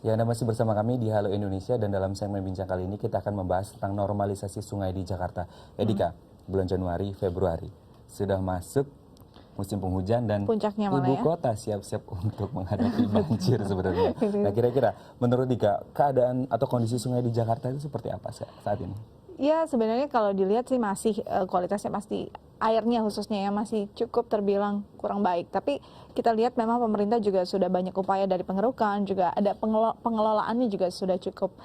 Ya, Anda masih bersama kami di Halo Indonesia dan dalam segmen bincang kali ini kita akan membahas tentang normalisasi sungai di Jakarta. Edika, bulan Januari, Februari sudah masuk musim penghujan dan puncaknya ibu ya? kota siap-siap untuk menghadapi banjir sebenarnya. Nah, kira-kira menurut Dika, keadaan atau kondisi sungai di Jakarta itu seperti apa saat ini? Ya, sebenarnya kalau dilihat sih masih kualitasnya pasti airnya khususnya ya masih cukup terbilang kurang baik. Tapi kita lihat memang pemerintah juga sudah banyak upaya dari pengerukan, juga ada pengelolaannya juga sudah cukup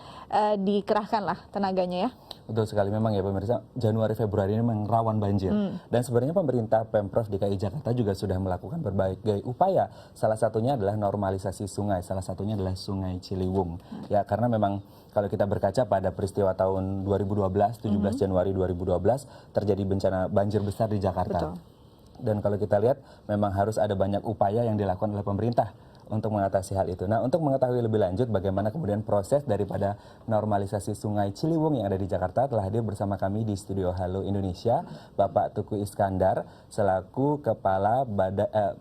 dikerahkan lah tenaganya ya. Betul sekali, memang ya pemirsa, Januari Februari ini memang rawan banjir. Dan sebenarnya pemerintah Pemprov DKI Jakarta juga sudah melakukan berbagai upaya. Salah satunya adalah normalisasi sungai, salah satunya adalah Sungai Ciliwung. Ya, karena memang kalau kita berkaca pada peristiwa tahun 2012, 17 Januari 2012, terjadi bencana banjir besar di Jakarta. Betul. Dan kalau kita lihat, memang harus ada banyak upaya yang dilakukan oleh pemerintah untuk mengatasi hal itu. Nah, untuk mengetahui lebih lanjut bagaimana kemudian proses daripada normalisasi Sungai Ciliwung yang ada di Jakarta, telah hadir bersama kami di studio Halo Indonesia, Bapak Tuku Iskandar, selaku Kepala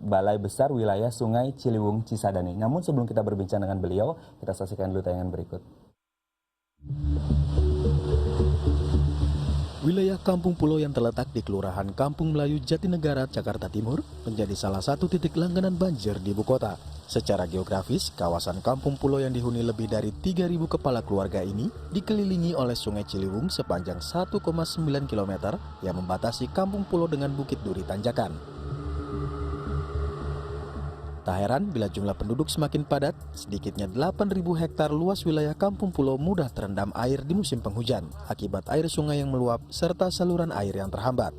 Balai Besar Wilayah Sungai Ciliwung Cisadane. Namun sebelum kita berbincang dengan beliau, kita saksikan dulu tayangan berikut. Wilayah Kampung Pulo yang terletak di Kelurahan Kampung Melayu Jatinegara, Jakarta Timur, menjadi salah satu titik langganan banjir di ibu kota. Secara geografis, kawasan Kampung Pulo yang dihuni lebih dari 3.000 kepala keluarga ini dikelilingi oleh Sungai Ciliwung sepanjang 1,9 km yang membatasi Kampung Pulo dengan Bukit Duri Tanjakan. Tak heran bila jumlah penduduk semakin padat, sedikitnya 8.000 hektar luas wilayah Kampung Pulo mudah terendam air di musim penghujan akibat air sungai yang meluap serta saluran air yang terhambat.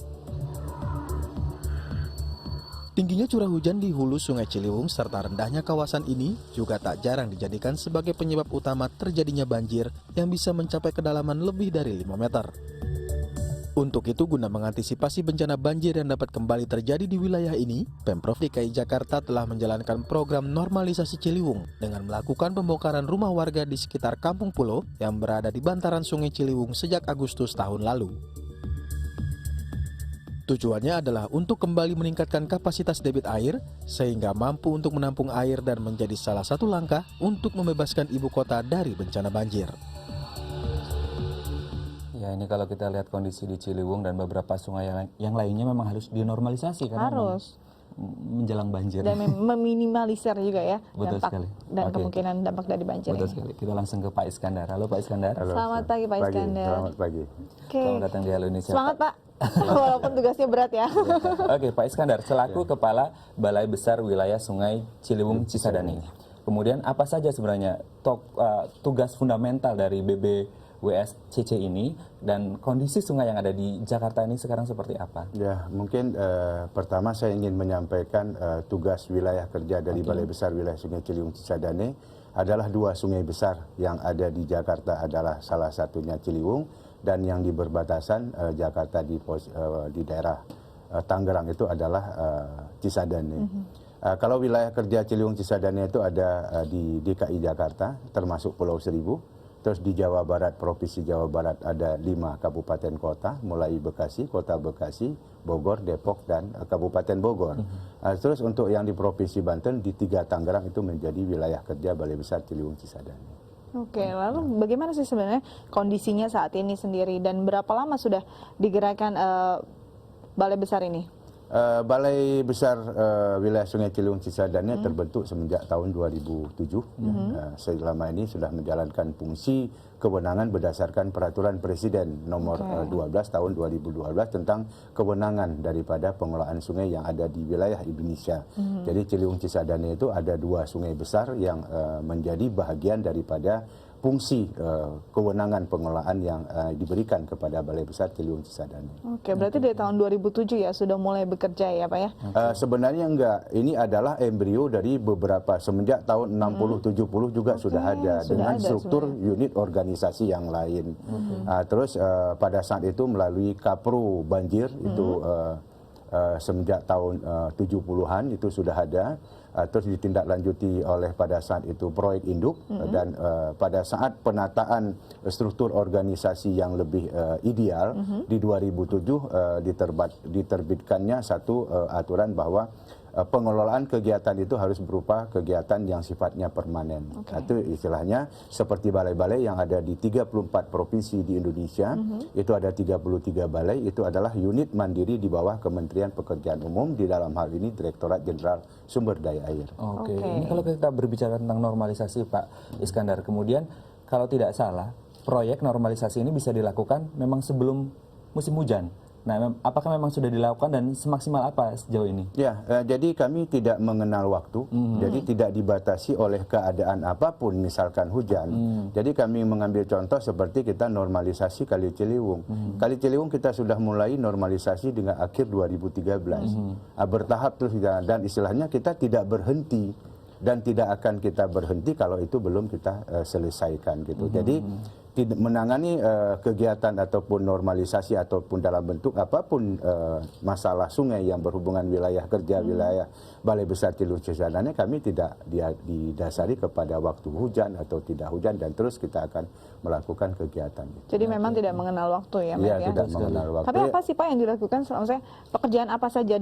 Tingginya curah hujan di hulu Sungai Ciliwung serta rendahnya kawasan ini juga tak jarang dijadikan sebagai penyebab utama terjadinya banjir yang bisa mencapai kedalaman lebih dari 5 meter. Untuk itu, guna mengantisipasi bencana banjir yang dapat kembali terjadi di wilayah ini, Pemprov DKI Jakarta telah menjalankan program normalisasi Ciliwung dengan melakukan pembongkaran rumah warga di sekitar Kampung Pulo yang berada di bantaran Sungai Ciliwung sejak Agustus tahun lalu. Tujuannya adalah untuk kembali meningkatkan kapasitas debit air sehingga mampu untuk menampung air dan menjadi salah satu langkah untuk membebaskan ibu kota dari bencana banjir. Ya, ini kalau kita lihat kondisi di Ciliwung dan beberapa sungai yang lainnya memang harus dinormalisasi karena Harus. menjelang banjir. Dan meminimalisir juga ya Betul dampak sekali. dan Oke. kemungkinan dampak dari banjir Betul ini. sekali. Kita langsung ke Pak Iskandar. Halo Pak Iskandar. Halo, Selamat pagi Pak Iskandar. Selamat pagi. Oke. Selamat datang di Halo Indonesia. Semangat Pak. Walaupun tugasnya berat ya. Oke, Pak Iskandar, selaku Kepala Balai Besar Wilayah Sungai Ciliwung Cisadane. Kemudian apa saja sebenarnya tugas fundamental dari BBWSCC ini dan kondisi sungai yang ada di Jakarta ini sekarang seperti apa? Ya, mungkin pertama saya ingin menyampaikan tugas wilayah kerja dari Balai Besar Wilayah Sungai Ciliwung Cisadane adalah dua sungai besar yang ada di Jakarta adalah salah satunya Ciliwung dan yang di berbatasan Jakarta di daerah Tangerang itu adalah Cisadane. Kalau wilayah kerja Ciliwung Cisadane itu ada di DKI Jakarta termasuk Pulau Seribu. Terus di Jawa Barat, Provinsi Jawa Barat ada 5 kabupaten kota, mulai Bekasi, Kota Bekasi, Bogor, Depok, dan Kabupaten Bogor. Terus untuk yang di Provinsi Banten, di 3 Tangerang itu menjadi wilayah kerja Balai Besar Ciliwung Cisadane. Oke, lalu bagaimana sih sebenarnya kondisinya saat ini sendiri dan berapa lama sudah digerakkan Balai Besar ini? Balai Besar Wilayah Sungai Ciliwung Cisadane terbentuk semenjak tahun 2007. Selama ini sudah menjalankan fungsi kewenangan berdasarkan Peraturan Presiden nomor 12 tahun 2012 tentang kewenangan daripada pengelolaan sungai yang ada di wilayah Indonesia. Jadi Ciliwung Cisadane itu ada 2 sungai besar yang menjadi bahagian daripada fungsi kewenangan pengelolaan yang diberikan kepada Balai Besar Ciliwung Cisadane. Oke, berarti dari tahun 2007 ya sudah mulai bekerja ya Pak ya? Sebenarnya enggak, ini adalah embrio dari beberapa semenjak tahun 60-70 juga sudah ada dengan ada struktur unit organisasi yang lain. Terus pada saat itu melalui Kapru Banjir itu semenjak tahun 70-an itu sudah ada. Terus ditindaklanjuti oleh pada saat itu proyek induk dan pada saat penataan struktur organisasi yang lebih ideal di 2007 diterbitkannya satu aturan bahwa pengelolaan kegiatan itu harus berupa kegiatan yang sifatnya permanen. Itu istilahnya seperti balai-balai yang ada di 34 provinsi di Indonesia, itu ada 33 balai, itu adalah unit mandiri di bawah Kementerian Pekerjaan Umum, di dalam hal ini Direktorat Jenderal Sumber Daya Air. Oke, ini kalau kita berbicara tentang normalisasi Pak Iskandar, kemudian kalau tidak salah, proyek normalisasi ini bisa dilakukan memang sebelum musim hujan. Nah, apakah memang sudah dilakukan dan semaksimal apa sejauh ini? Ya, jadi kami tidak mengenal waktu, jadi tidak dibatasi oleh keadaan apapun, misalkan hujan. Jadi kami mengambil contoh seperti kita normalisasi Kali Ciliwung. Kali Ciliwung kita sudah mulai normalisasi dengan akhir 2013. Bertahap terus dan istilahnya kita tidak berhenti dan tidak akan kita berhenti kalau itu belum kita selesaikan gitu. Jadi menangani kegiatan ataupun normalisasi ataupun dalam bentuk apapun masalah sungai yang berhubungan wilayah kerja, wilayah Balai Besar Ciliwung Cisadane, kami tidak didasari kepada waktu hujan atau tidak hujan, dan terus kita akan melakukan kegiatan. Jadi memang tidak mengenal waktu ya, Iya, Matt, ya? tidak mengenal waktu. Tapi apa sih Pak yang dilakukan? Maksudnya pekerjaan apa saja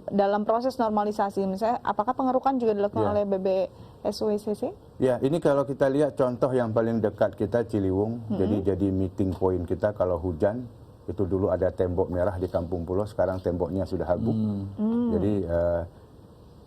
dalam proses normalisasi? Misalnya apakah pengerukan juga dilakukan oleh BBSWCC? Ya, ini kalau kita lihat contoh yang paling dekat kita Ciliwung, jadi meeting point kita kalau hujan, itu dulu ada tembok merah di Kampung Pulau, sekarang temboknya sudah habuk. Jadi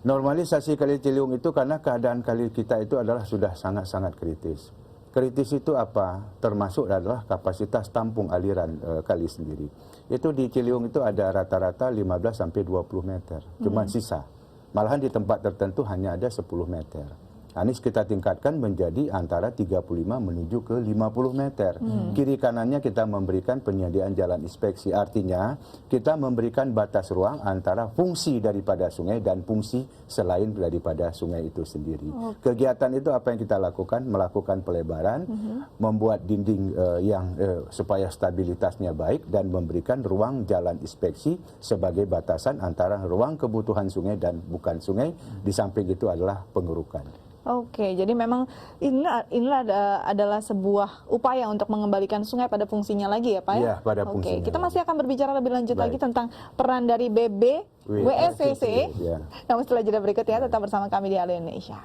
normalisasi Kali Ciliwung itu karena keadaan kali kita itu adalah sudah sangat-sangat kritis. Kritis itu apa? Termasuk adalah kapasitas tampung aliran kali sendiri. Itu di Ciliwung itu ada rata-rata 15 sampai 20 meter, cuma sisa. Malahan di tempat tertentu hanya ada 10 meter. Nah, ini kita tingkatkan menjadi antara 35 menuju ke 50 meter. Kiri kanannya kita memberikan penyediaan jalan inspeksi. Artinya kita memberikan batas ruang antara fungsi daripada sungai dan fungsi selain daripada sungai itu sendiri. Kegiatan itu apa yang kita lakukan? Melakukan pelebaran, membuat dinding yang supaya stabilitasnya baik, dan memberikan ruang jalan inspeksi sebagai batasan antara ruang kebutuhan sungai dan bukan sungai. Di samping itu adalah pengerukan. Oke, jadi memang inilah adalah sebuah upaya untuk mengembalikan sungai pada fungsinya lagi ya Pak ya? Iya, pada fungsinya. Oke, kita masih akan berbicara lebih lanjut Baik. lagi tentang peran dari BBWSCC. Ya. Namun setelah jeda berikut ya, tetap bersama kami di Halo Indonesia.